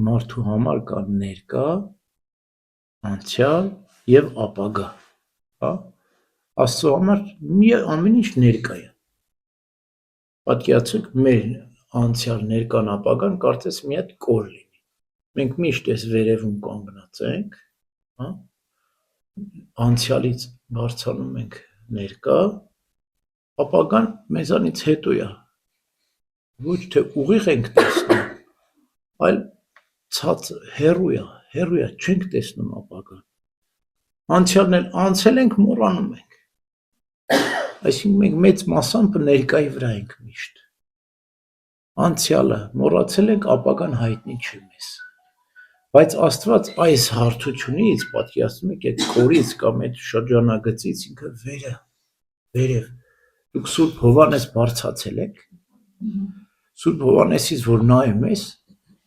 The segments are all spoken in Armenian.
մարդու համար կա ներկա, անցյալ եւ ապագա, հա? Աստծո համար ամեն ինչ ներկա է։ Պատկերացրեք, մեր անցյալ, ներկան, ապագան կարծես մի հատ կոր լինի։ Մենք միշտ այս վերևում կանգնած ենք, հա? Անցյալից բարձրանում ենք ներկա, ապագան մեզանից հետո է։ Ոչ թե ուղիղ ենք տեսնում, այլ հեռու է, չենք տեսնում ապագան։ Անցյալն էլ անցել ենք, մոռանում ենք։ Այսինքն մենք մեծ մասամբ ներկայի վրա ենք միշտ։ Անցյալը մոռացել ենք, ապագան հայտնի չի մեզ։ Բայց Աստված այս հարթությունից, պատկերացնում եք, այդ կորից կամ այդ շրջանագծից ինքը վերև։ Դուք Սուրբ Հովհաննես բարձրացել եք։ Սուրբ Հովհաննեսից որ նայում ես,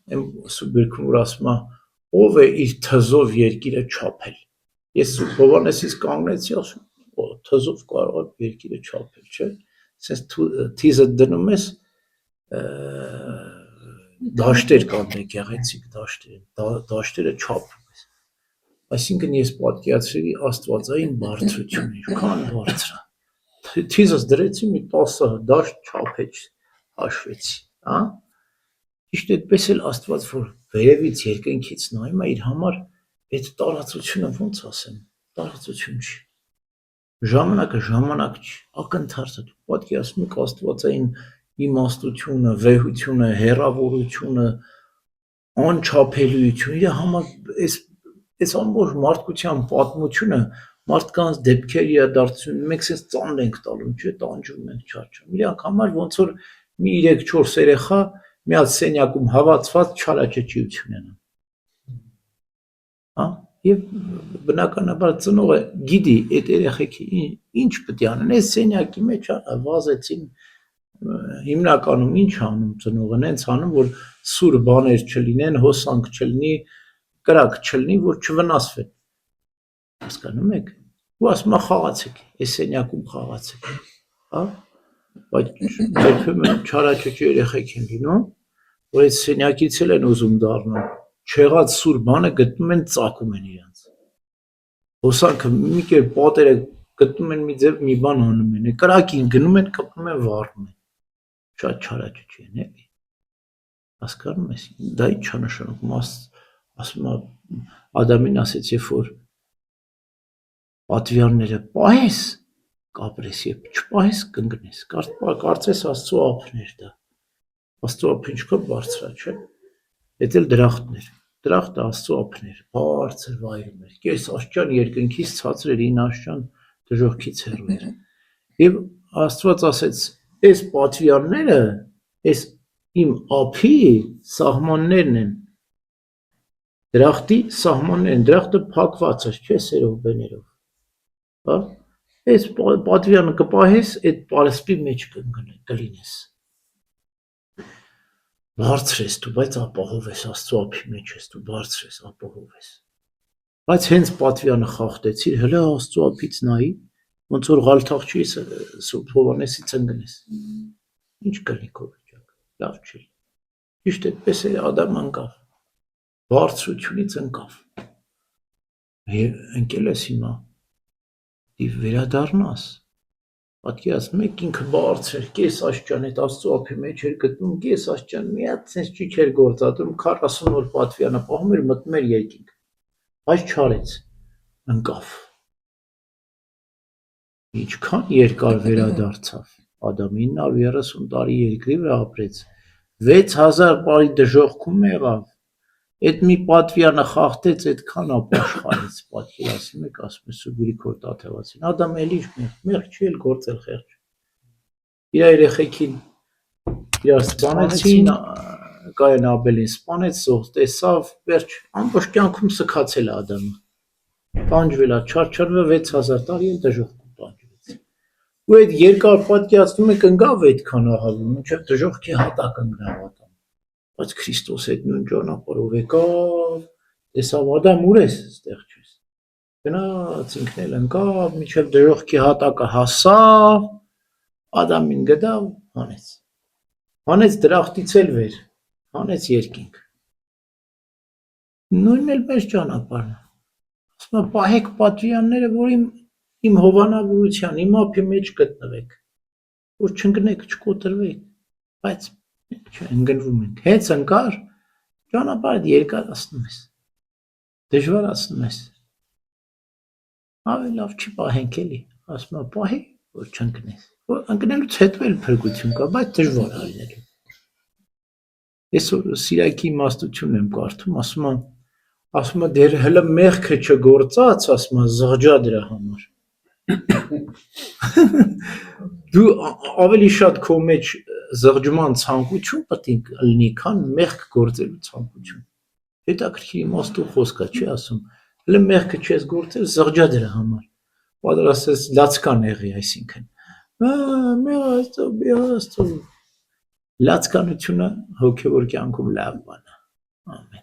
Սուրբ Գրքում որ ասում է, ով է իր թզով երկիրը չափել։ Ես Սուրբ Հովհաննեսից կանգնեցի, ասում թզով կարող է երկիրը չափել, չէ՞։ Սենց թիզը դնում ես, դաշտեր կան գեղեցիկ դաշտերը չափում ես։ Այսինքն ես պատկերացրի աստվածային բարձրությունը, ինչքան բարձր է։ Թիզս դրեցի մի 10 դաշտ չափեց, հաշվեցի, հա։ Ճիշտ այդպես էլ Աստված որ վերևից երկնքից նայում է, իր համար այդ տարածությունը ոնց ասեմ, տարածություն չի։ Ժամանակը ժամանակ չի, ակնթարթ է։ Պատկերացնում եք աստվածային իմաստությունը, վեհությունը, հեռավորությունը, անչափելիությունը, իր համար այս ամբողջ մարդկության պատմությունը մարդկանց դեպքերի է դարձնում, մենք sense ծանր ենք տալու, չէ, տանջում ենք, չարչում։ Իրանք համար ոնց որ մի 3-4 երեխա մի հատ սենյակում հավաքված չարաճճիություն են։ Հա? Եվ բնականաբար ծնողը գիտի այդ երեխեքի ինչ պետք է անեն, այս սենյակի մեջ վազեցին, հիմնականում ինչ անում ծնողն, հենց անում, որ սուր բաներ չլինեն, հոսանք չլինի, կրակ չլինի, որ չվնասվեն։ Հասկանում եք։ Ու ասում է խաղացեք, այս սենյակում խաղացեք, հա։ Բայց երբեմն չարաճճի երեխեք են լինում, որ այդ սենյակից էլ են ուզում դառնալ, չեղած սուր բանը գտնում են, ծակում են իրանց։ Հոսանքը մի կերպ պատերը գտնում են մի ձև մի բան անում են, կրակին գնում են, կպնում են, վառում են։ Շատ չարաճճի են, էլի։ Հասկանում ես, դա ինչ է նշանակում, ասում է Ադամին ասեց, երբ որ պատվիրանները պահես, կապրես, երբ չպահես, կընկնես, կարծես Աստծո ափն էր դա, Աստծո ափը ինչքան բարձր է, չէ՞, էդ էլ դրախտն էր, դրախտը Աստծո ափն էր, բարձր վայրում էր, կես աշճան երկնքից ցածր էր, 9 աշճան դժոխքից հեռու էր, եւ Աստված ասեց, այս պատվիրանները, այս իմ ափի սահմաններն են, դրախտի սահմաններն, դրախտը փակված է, չէ՞, սերով բեներով, հա, այս պատվիրանը կպահես, այդ պարսպի մեջ կլինես, բարձր ես դու, բայց ապահով ես, Աստծո ափի մեջ ես, դու բարձր ես, ապահով ես, բայց հենց պատվիրանը խախտեցիր, հələ Աստծո ափից նայի, ոնց որ Ղալթաղճի Սուրբ Հովհաննեսից ընկնես, ինչ կլինի քո վիճակը, լավ չի, ճիշտ այդպես էլ Ադամը ընկավ, բարձրությունից ընկավ, ընկել ես հիմա, դիվ վերադառնաս, պատկերացնում եք ինքը բարձր էր, կես աշճան, այդ Աստծո ափի մեջ էր գտնում, կես աշճան, մի հատ sense ճիչ էր գործածում, 40 օր պատվիրանը պահում էր, մտնում էր երկինք, բայց չարեց, ընկավ, ինչքան երկար վերադարձավ, Ադամը 930 տարի երկրի վրա ապրեց, 6000 տարի դժոխքում եղավ, այդ մի պատվիրանը խախտեց, այդքան ապաշխարեց, պատկերացնում եք, ասում է Սուրբ Գրիգոր Տաթևացին, Ադամը էլի մեղք չի էլ գործել խեղճ, իր երեխեքին իրար սպանեցին, Կայեն Աբելին սպանեց, զոհ տեսավ, վերջ, ամբողջ կյանքում սքացել է Ադամը, տանջվել է, չարչարվել 6000 տարի էլ դժոխքում տանջվեց, ու այդ երկար պատկերացնում եք ընկավ այդքան ահավոր, մինչև դժոխքի հատակ ընկավ Ադամը, բայց Քրիստոս այդ նույն ճանապարհով եկավ, տեսավ Ադամ ուր ես, այստեղ չես, գնաց ինքն էլ ընկավ, մինչև դժոխքի հատակը հասավ, Ադամին գտավ, հանեց դրախտից էլ վեր, հանեց երկինք, նույնն էլ մեր ճանապարհն է։ Ասում եմ, պահեք պատվիրանները, որ իմ հովանավորության, իմ ափի մեջ գտնվեք, որ չընկնեք, չկոտրվեք, բայց ընկնվում ենք։ Հենց ընկար, ճանապարհը երկարացնում ես, դժվարացնում ես։ Ավելի լավ չի պահենք էլի, ասում եմ, պահի, որ չընկնես։ Որ ընկնելուց հետո էլ փրկություն կա, բայց դժվար է լինելու։ Այսօր Սիրակի իմաստությունն եմ կարդում, ասում է դեր հələ մեղքը չգործած, ասում է զղջա դրա համար։ Դու ավելի շատ քո մեջ զղջման ցանկություն պետք է լինի, քան մեղք գործելու ցանկություն։ Հետաքրքիր իմաստու խոսք է, չի ասում։ Հələ մեղքը չես գործել, զղջա դրա համար։ Պատրաստ ես լացկան եղի, այսինքն։ Մեղաստո։ Լացկանությունը հոգևոր կյանքում լավ բան է։ Ամեն